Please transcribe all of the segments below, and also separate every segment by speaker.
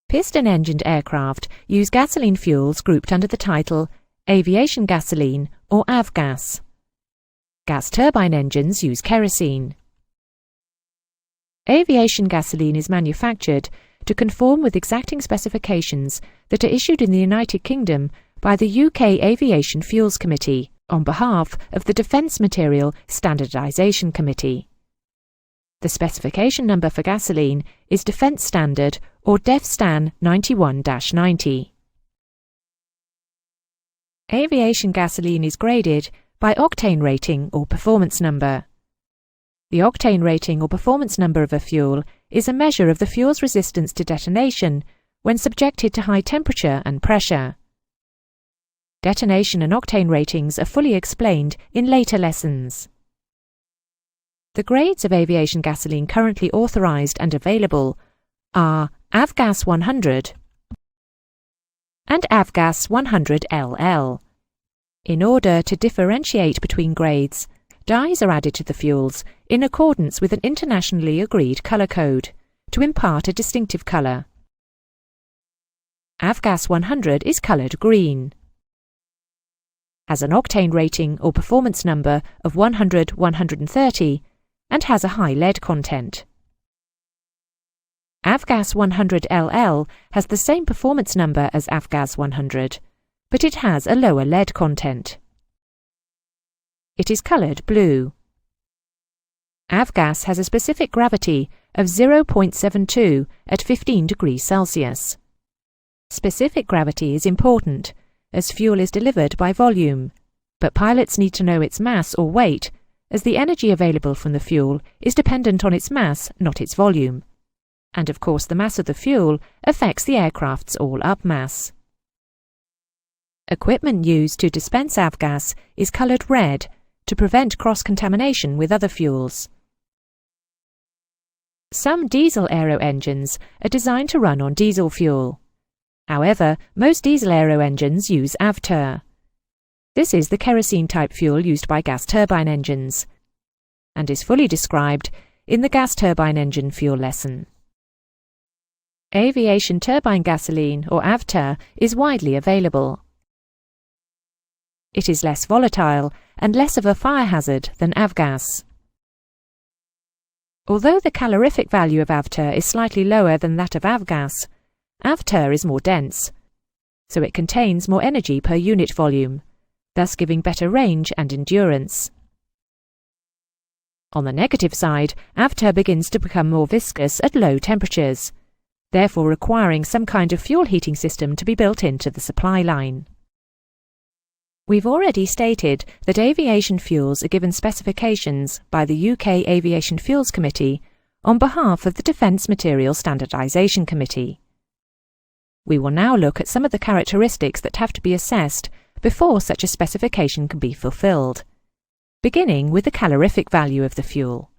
Speaker 1: Piston-engined aircraft use gasoline fuels grouped under the title aviation gasoline or avgas. Gas turbine engines use kerosene. Aviation gasoline is manufactured to conform with exacting specifications that are issued in the United Kingdom by the UK Aviation Fuels Committee on behalf of the Defence Material Standardisation Committee. The specification number for gasoline is Defence Standard or DEFSTAN 91-90. Aviation gasoline is graded by octane rating or performance number. The octane rating or performance number of a fuel is a measure of the fuel's resistance to detonation when subjected to high temperature and pressure. Detonation and octane ratings are fully explained in later lessons. The grades of aviation gasoline currently authorized and available are Avgas 100 and Avgas 100LL. In order to differentiate between grades, dyes are added to the fuels in accordance with an internationally agreed colour code to impart a distinctive colour. Avgas 100 is coloured green, has an octane rating or performance number of 100-130 and has a high lead content. Avgas 100LL has the same performance number as Avgas 100, but it has a lower lead content. It is coloured blue. Avgas has a specific gravity of 0.72 at 15 degrees Celsius. Specific gravity is important, as fuel is delivered by volume, but pilots need to know its mass or weight, as the energy available from the fuel is dependent on its mass, not its volume. And of course the mass of the fuel affects the aircraft's all-up mass. Equipment used to dispense avgas is coloured red to prevent cross-contamination with other fuels. Some diesel aero engines are designed to run on diesel fuel. However, most diesel aero engines use avtur. This is the kerosene-type fuel used by gas turbine engines, and is fully described in the gas turbine engine fuel lesson. Aviation turbine gasoline, or avtur, is widely available. It is less volatile and less of a fire hazard than avgas. Although the calorific value of avtur is slightly lower than that of avgas, avtur is more dense, so it contains more energy per unit volume, thus giving better range and endurance. On the negative side, avtur begins to become more viscous at low temperatures, therefore requiring some kind of fuel heating system to be built into the supply line. We've already stated that aviation fuels are given specifications by the UK Aviation Fuels Committee on behalf of the Defence Material Standardisation Committee. We will now look at some of the characteristics that have to be assessed before such a specification can be fulfilled, beginning with the calorific value of the fuel.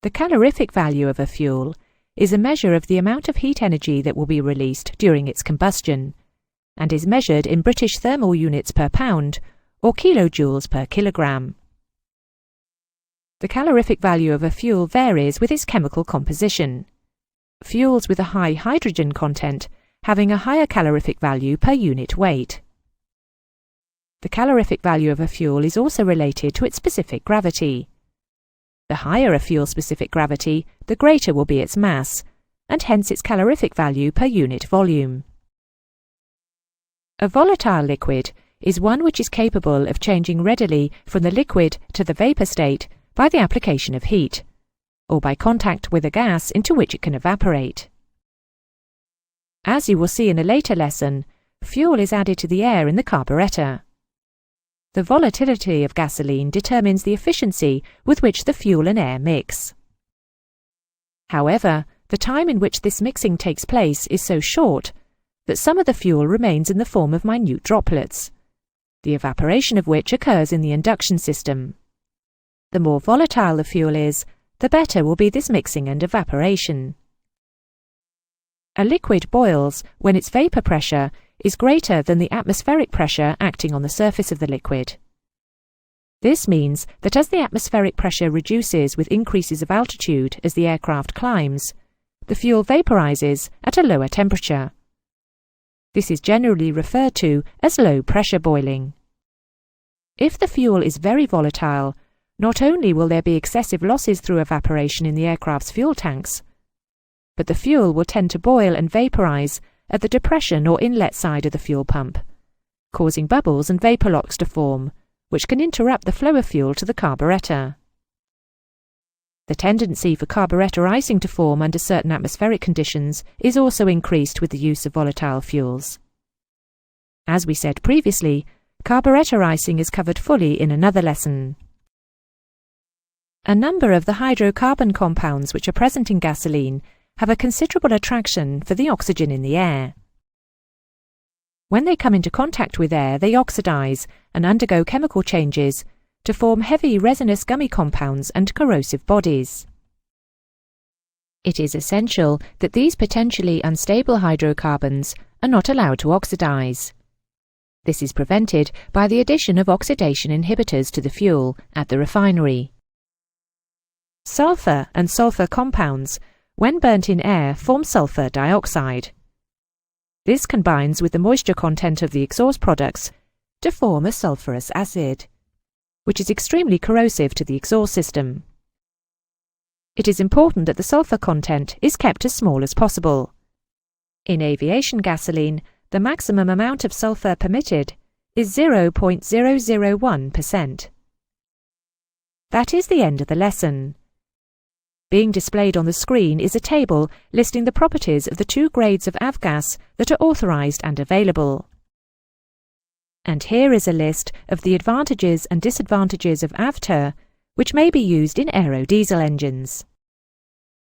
Speaker 1: The calorific value of a fuel is a measure of the amount of heat energy that will be released during its combustion, and is measured in British thermal units per pound or kilojoules per kilogram. The calorific value of a fuel varies with its chemical composition. Fuels with a high hydrogen content having a higher calorific value per unit weight. The calorific value of a fuel is also related to its specific gravity. The higher a fuel's specific gravity, the greater will be its mass, and hence its calorific value per unit volume. A volatile liquid is one which is capable of changing readily from the liquid to the vapour state by the application of heat, or by contact with a gas into which it can evaporate. As you will see in a later lesson, fuel is added to the air in the carburettor. The volatility of gasoline determines the efficiency with which the fuel and air mix. However, the time in which this mixing takes place is so short that some of the fuel remains in the form of minute droplets, the evaporation of which occurs in the induction system. The more volatile the fuel is, the better will be this mixing and evaporation. A liquid boils when its vapour pressure is greater than the atmospheric pressure acting on the surface of the liquid. This means that as the atmospheric pressure reduces with increases of altitude as the aircraft climbs, the fuel vaporizes at a lower temperature. This is generally referred to as low-pressure boiling. If the fuel is very volatile, not only will there be excessive losses through evaporation in the aircraft's fuel tanks, but the fuel will tend to boil and vaporize at the depression or inlet side of the fuel pump, causing bubbles and vapor locks to form, which can interrupt the flow of fuel to the carburetor. The tendency for carburetor icing to form under certain atmospheric conditions is also increased with the use of volatile fuels. As we said previously, carburetor icing is covered fully in another lesson. A number of the hydrocarbon compounds which are present in gasoline have a considerable attraction for the oxygen in the air. When they come into contact with air, they oxidize and undergo chemical changes to form heavy resinous gummy compounds and corrosive bodies. It is essential that these potentially unstable hydrocarbons are not allowed to oxidize. This is prevented by the addition of oxidation inhibitors to the fuel at the refinery. Sulfur and sulfur compounds, when burnt in air, form sulfur dioxide. This combines with the moisture content of the exhaust products to form a sulfurous acid, which is extremely corrosive to the exhaust system. It is important that the sulfur content is kept as small as possible. In aviation gasoline, the maximum amount of sulfur permitted is 0.001%. That is the end of the lesson. Being displayed on the screen is a table listing the properties of the two grades of avgas that are authorized and available. And here is a list of the advantages and disadvantages of AvTur, which may be used in aerodiesel engines.